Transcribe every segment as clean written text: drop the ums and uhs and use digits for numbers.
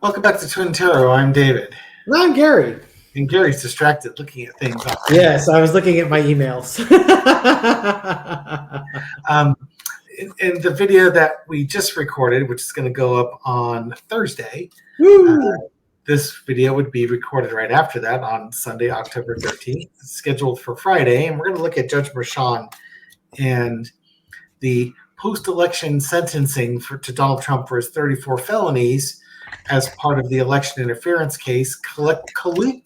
Welcome back to Twin Tarot. I'm David. And I'm Gary. And Gary's distracted looking at things. Yes, I was looking at my emails. In the video that we just recorded, which is going to go up on Thursday, this video would be recorded right after that on Sunday, October 13th. It's scheduled for Friday, and we're going to look at Judge Merchan and the post-election sentencing to Donald Trump for his 34 felonies as part of the election interference case, colloquially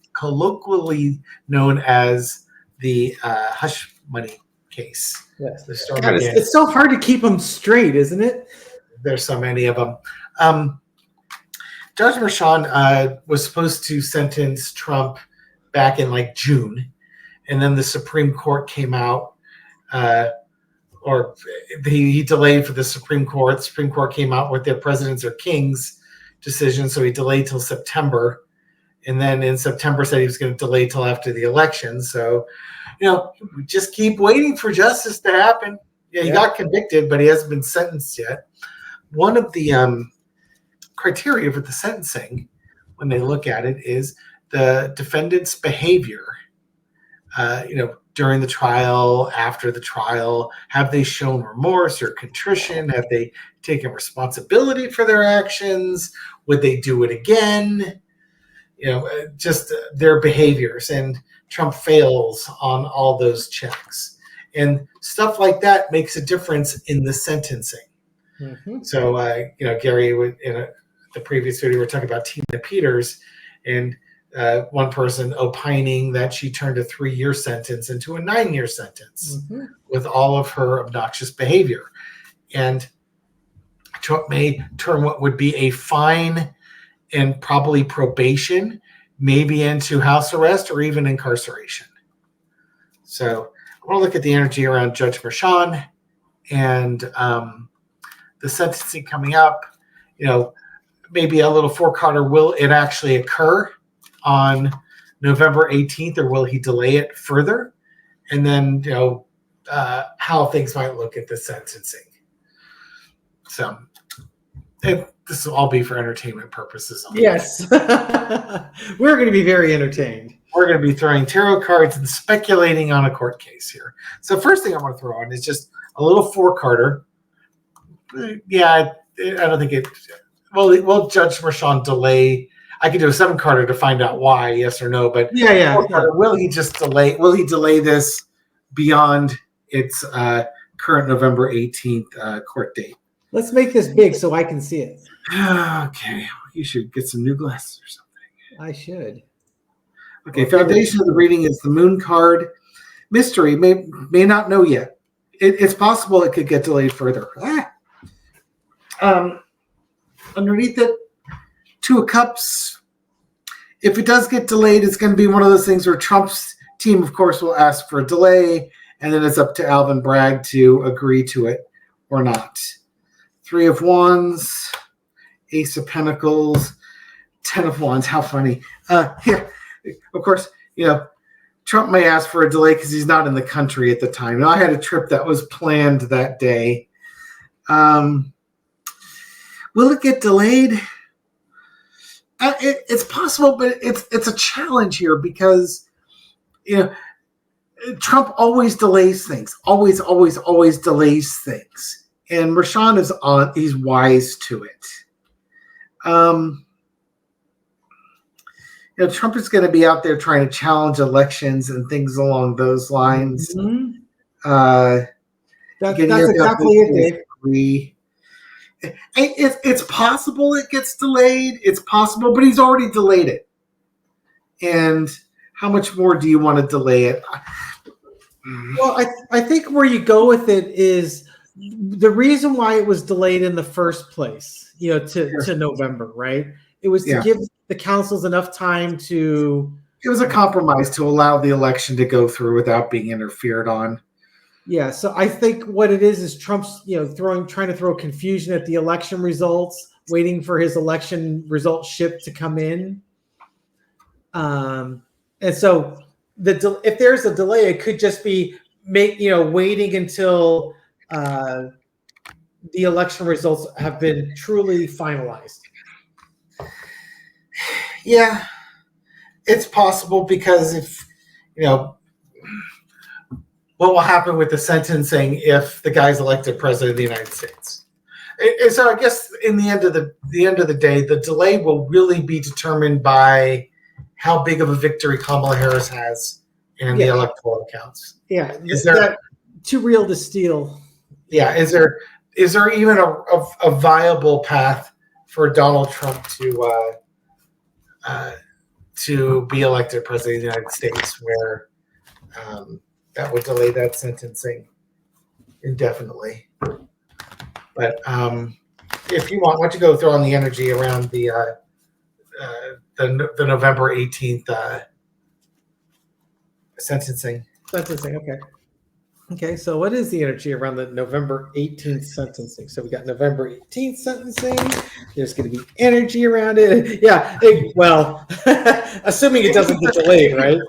known as the hush money case. Yes. God, it's so hard to keep them straight, isn't it? There's so many of them. Judge Merchan was supposed to sentence Trump back in June, and then the Supreme Court came out, or he delayed for the Supreme Court. The Supreme Court came out with their presidents or kings decision, so he delayed till September, and then in September said he was going to delay till after the election. So, we just keep waiting for justice to happen. He got convicted, but he hasn't been sentenced yet. One of the criteria for the sentencing, when they look at it, is the defendant's behavior. During the trial, after the trial, have they shown remorse or contrition? Have they taken responsibility for their actions? Would they do it again? Just their behaviors. And Trump fails on all those checks. And stuff like that makes a difference in the sentencing. Mm-hmm. So, Gary, in the previous video, we were talking about Tina Peters, and one person opining that she turned a 3-year sentence into a 9-year sentence with all of her obnoxious behavior. And Trump may turn what would be a fine and probably probation, maybe into house arrest or even incarceration. So I want to look at the energy around Judge Merchan and the sentencing coming up. Maybe a little four-carder. Will it actually occur on November 18th, or will he delay it further? And then, how things might look at the sentencing. So this will all be for entertainment purposes. Yes. We're going to be very entertained. We're going to be throwing tarot cards and speculating on a court case here. So first thing I want to throw on is just a little four-carder. Yeah, I don't think it... Will Judge Merchan delay... I could do a 7-carder to find out why, yes or no. But will he just delay? Will he delay this beyond its current November 18th court date? Let's make this big so I can see it. Okay, you should get some new glasses or something. I should. Okay, foundation of the reading is the Moon card. Mystery may not know yet. It's possible it could get delayed further. Underneath it, 2 of Cups. If it does get delayed, it's going to be one of those things where Trump's team, of course, will ask for a delay, and then it's up to Alvin Bragg to agree to it or not. 3 of Wands, Ace of Pentacles, 10 of Wands. How funny. Here, of course, Trump may ask for a delay because he's not in the country at the time. I had a trip that was planned that day. Will it get delayed? It's possible, but it's a challenge here because Trump always delays things. Always delays things. And Merchan he's wise to it. Trump is going to be out there trying to challenge elections and things along those lines. Mm-hmm. That's exactly it, Dave. It's possible it gets delayed. It's possible, but he's already delayed it. And how much more do you want to delay it? Well, I think where you go with it is the reason why it was delayed in the first place, to November, right? It was to give the councils enough time to... It was a compromise to allow the election to go through without being interfered on. Yeah, so I think what it is Trump's, trying to throw confusion at the election results, waiting for his election result ship to come in. And so if there's a delay, it could just be waiting until the election results have been truly finalized. Yeah, it's possible because if you know what will happen with the sentencing if the guy's elected president of the United States. And so I guess in the end of the day, the delay will really be determined by how big of a victory Kamala Harris has in the Yeah, electoral accounts. yeah, Is there that too real to steal. yeah, is there even a viable path for Donald Trump to be elected president of the United States where that would delay that sentencing indefinitely? But if you want, why don't you go throw on the energy around the November 18th sentencing? Sentencing, okay. Okay, so what is the energy around the November 18th sentencing? So we got November 18th sentencing. There's going to be energy around it. Yeah, well, assuming it doesn't get delayed, right?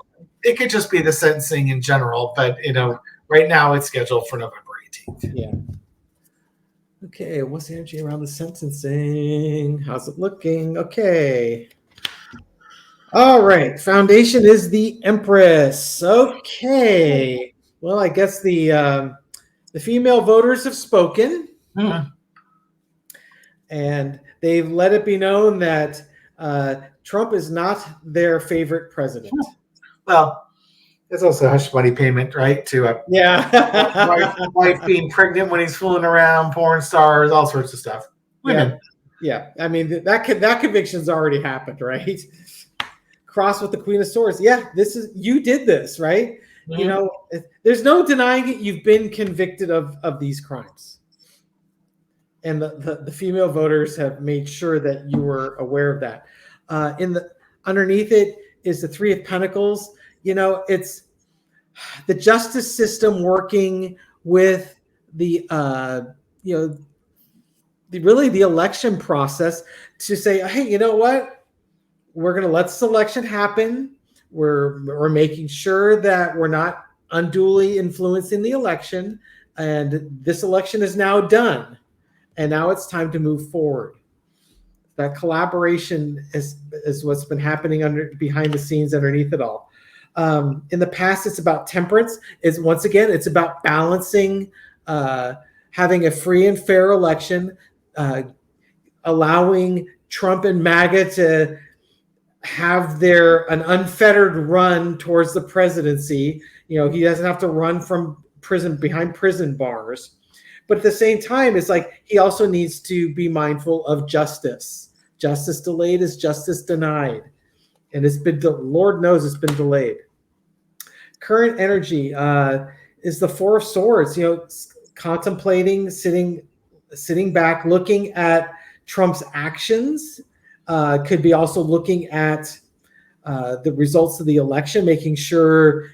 It could just be the sentencing in general, but right now it's scheduled for November 18th. Yeah. Okay, what's the energy around the sentencing? How's it looking? Okay. All right. Foundation is the Empress. Okay. Well, I guess the female voters have spoken, and they've let it be known that Trump is not their favorite president. Well, it's also a hush money payment, right? To wife being pregnant when he's fooling around, porn stars, all sorts of stuff. Women. Yeah. I mean, that conviction's already happened, right? Cross with the Queen of Swords. Yeah, you did this, right? Mm-hmm. There's no denying it. You've been convicted of these crimes. And the female voters have made sure that you were aware of that. Underneath it is the Three of Pentacles. It's the justice system working with the the election process to say, hey, you know what? We're going to let this election happen. We're making sure that we're not unduly influencing the election, and this election is now done. And now it's time to move forward. That collaboration is what's been happening behind the scenes underneath it all. In the past, it's about temperance. It's about balancing, having a free and fair election, allowing Trump and MAGA to have an unfettered run towards the presidency. He doesn't have to run from behind prison bars. But at the same time, it's like he also needs to be mindful of justice. Justice delayed is justice denied. And Lord knows it's been delayed. Current energy is the Four of Swords, contemplating, sitting back, looking at Trump's actions. Could be also looking at the results of the election, making sure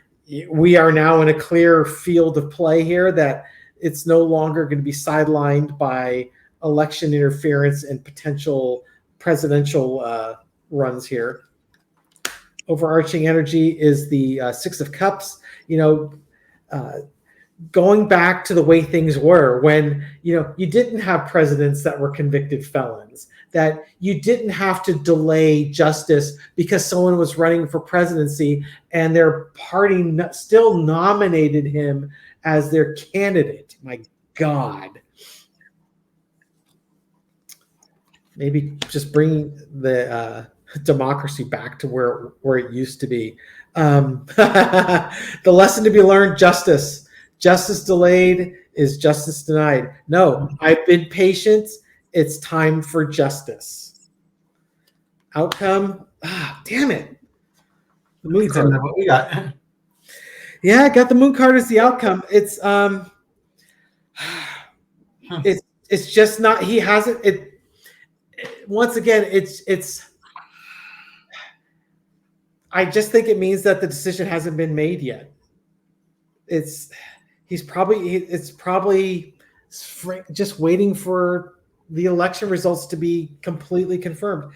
we are now in a clear field of play here, that it's no longer going to be sidelined by election interference and potential presidential runs here. Overarching energy is the Six of Cups. Going back to the way things were when you didn't have presidents that were convicted felons, that you didn't have to delay justice because someone was running for presidency and their party still nominated him as their candidate. My God. Maybe just bringing the democracy back to where it used to be. The lesson to be learned: justice delayed is justice denied. No, I've been patient. It's time for justice. Outcome. Damn it. The moon card. What we got? Yeah, I got the moon card as the outcome. It's it's just not. He hasn't. Once again, it's. I just think it means that the decision hasn't been made yet. It's probably just waiting for the election results to be completely confirmed.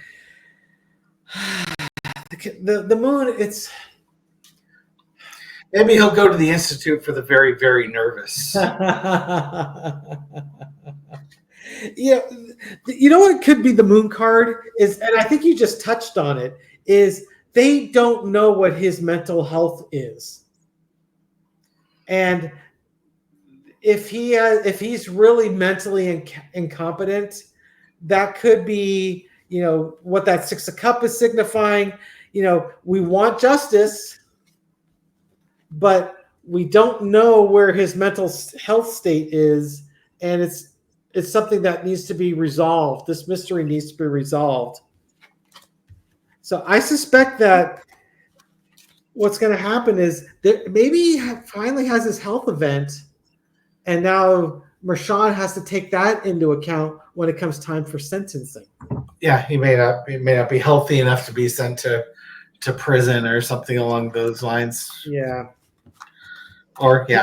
The moon, it's. Maybe he'll go to the Institute for the Very, Very Nervous. Yeah, You know what could be the moon card is, and I think you just touched on it, is they don't know what his mental health is. And if he's really mentally incompetent, that could be, what that 6 of Cups is signifying. We want justice, but we don't know where his mental health state is, and it's something that needs to be resolved. This mystery needs to be resolved. So I suspect that what's going to happen is that maybe he finally has his health event, and now Mershon has to take that into account when it comes time for sentencing. Yeah, he may not be healthy enough to be sent to prison or something along those lines. Yeah. Or he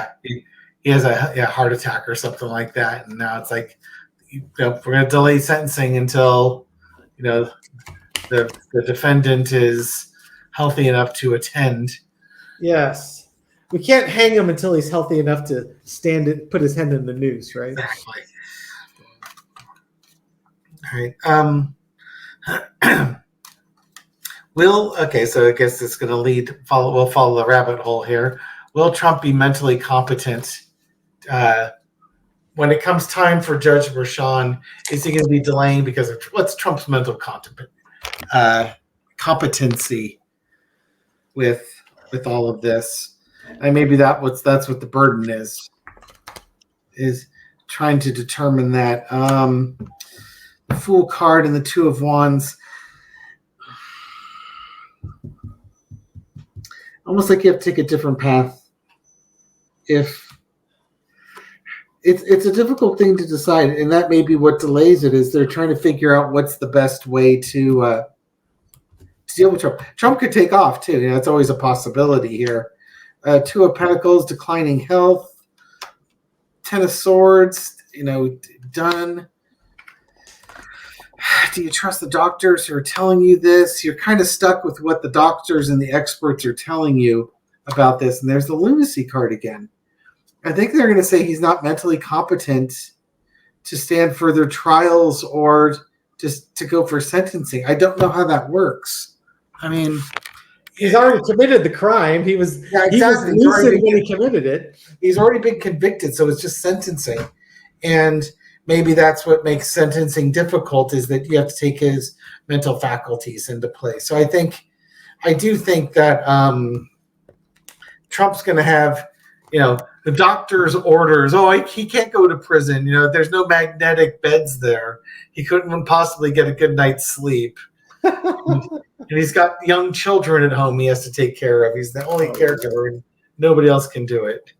has a heart attack or something like that, and now it's like, we're going to delay sentencing until the defendant is healthy enough to attend. Yes. We can't hang him until he's healthy enough to put his head in the noose, right? Exactly. All right. So I guess it's going to we'll follow the rabbit hole here. Will Trump be mentally competent when it comes time for Judge Mershon? Is he going to be delaying because of what's Trump's mental competency with all of this? And maybe that's what the burden is trying to determine that. The Fool card and the Two of Wands, almost like you have to take a different path. If it's a difficult thing to decide, and that may be what delays it, is they're trying to figure out what's the best way to deal with Trump. Trump could take off too. That's always a possibility here. Two of Pentacles, declining health. Ten of Swords, done. Do you trust the doctors who are telling you this? You're kind of stuck with what the doctors and the experts are telling you about this. And there's the lunacy card again. I think they're going to say he's not mentally competent to stand further trials or just to go for sentencing. I don't know how that works. I mean, he's already committed the crime. He was lucid when he committed it. He's already been convicted, so it's just sentencing. And maybe that's what makes sentencing difficult, is that you have to take his mental faculties into play. So I do think that Trump's going to have, the doctor's orders. Oh, he can't go to prison. There's no magnetic beds there. He couldn't possibly get a good night's sleep. And he's got young children at home he has to take care of. He's the only caregiver, and nobody else can do it.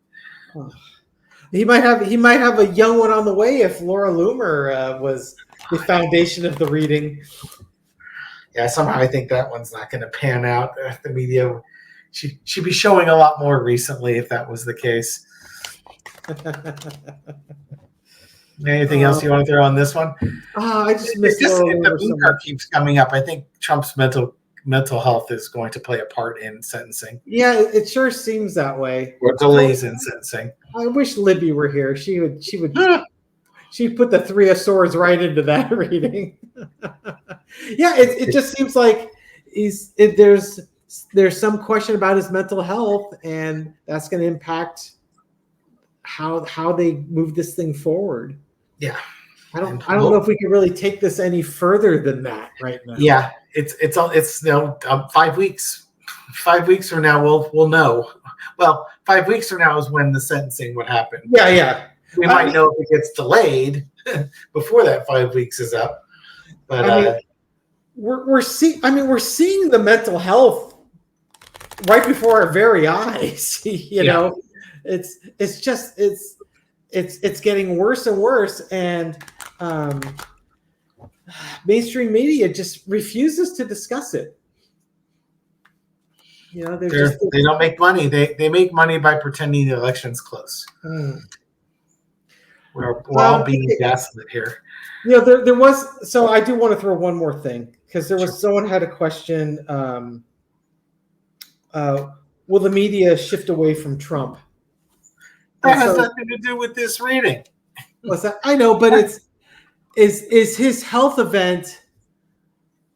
He might have a young one on the way if Laura Loomer was the foundation of the reading. Yeah, somehow I think that one's not going to pan out. The media, she'd be showing a lot more recently if that was the case. Anything else you want to throw on this one? I just missed if the moon card keeps coming up, I think Trump's mental health is going to play a part in sentencing. Yeah, it sure seems that way. Or delays in sentencing. I wish Libby were here. She would she'd put the Three of Swords right into that reading. Yeah, it just seems like there's some question about his mental health, and that's going to impact how they move this thing forward. Yeah. I don't know if we can really take this any further than that right now. Yeah, it's 5 weeks. 5 weeks from now we'll know. Well, 5 weeks from now is when the sentencing would happen. Yeah. We might know if it gets delayed before that 5 weeks is up. But we're seeing the mental health right before our very eyes. It's getting worse and worse, and mainstream media just refuses to discuss it. They don't make money. They make money by pretending the election's close. We're all being gaslit here. There was. So I do want to throw one more thing, because there was someone had a question. Will the media shift away from Trump? That has nothing to do with this reading. What's that? I know, but is his health event,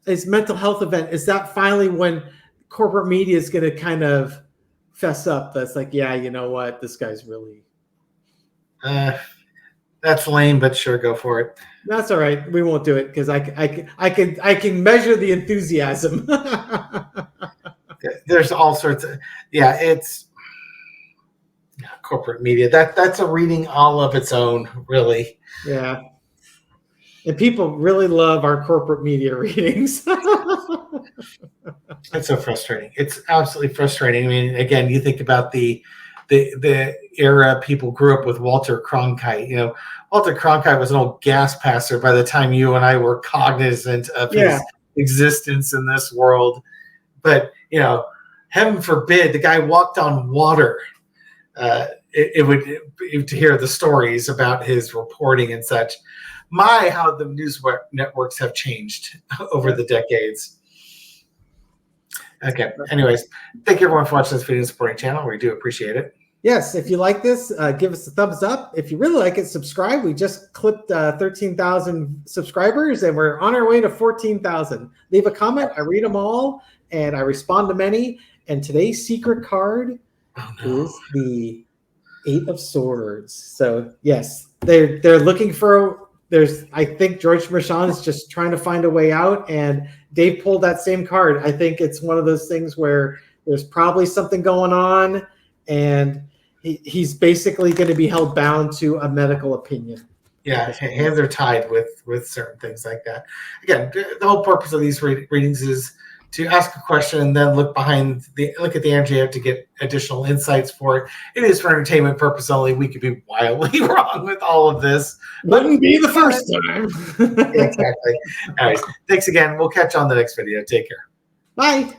his mental health event, is that finally when corporate media is going to kind of fess up? That's like, yeah, you know what, this guy's really. That's lame, but sure, go for it. That's all right. We won't do it because I can measure the enthusiasm. There's all sorts of it's corporate media. That's a reading all of its own, really. Yeah. And people really love our corporate media readings. It's so frustrating. It's absolutely frustrating. I mean, again, you think about the era people grew up with Walter Cronkite. You know, Walter Cronkite was an old gas passer by the time you and I were cognizant of his existence in this world. But, you know, heaven forbid the guy walked on water. It would to hear the stories about his reporting and such. How the news networks have changed over the decades. Okay. Anyways, thank you everyone for watching this video and supporting the channel. We do appreciate it. Yes, if you like this, give us a thumbs up. If you really like it, subscribe. We just clipped 13,000 subscribers, and we're on our way to 14,000. Leave a comment. I read them all, and I respond to many. And today's secret card is the 8 of Swords. So yes, they're looking for. I think George Mershon is just trying to find a way out, and Dave pulled that same card. I think it's one of those things where there's probably something going on, and he's basically going to be held bound to a medical opinion. Yeah, hands are tied with certain things like that. Again, the whole purpose of these readings is to ask a question and then look at the energy to get additional insights for it. It is for entertainment purpose only. We could be wildly wrong with all of this. Wouldn't be the first time. Exactly. All right. Thanks again. We'll catch you on the next video. Take care. Bye.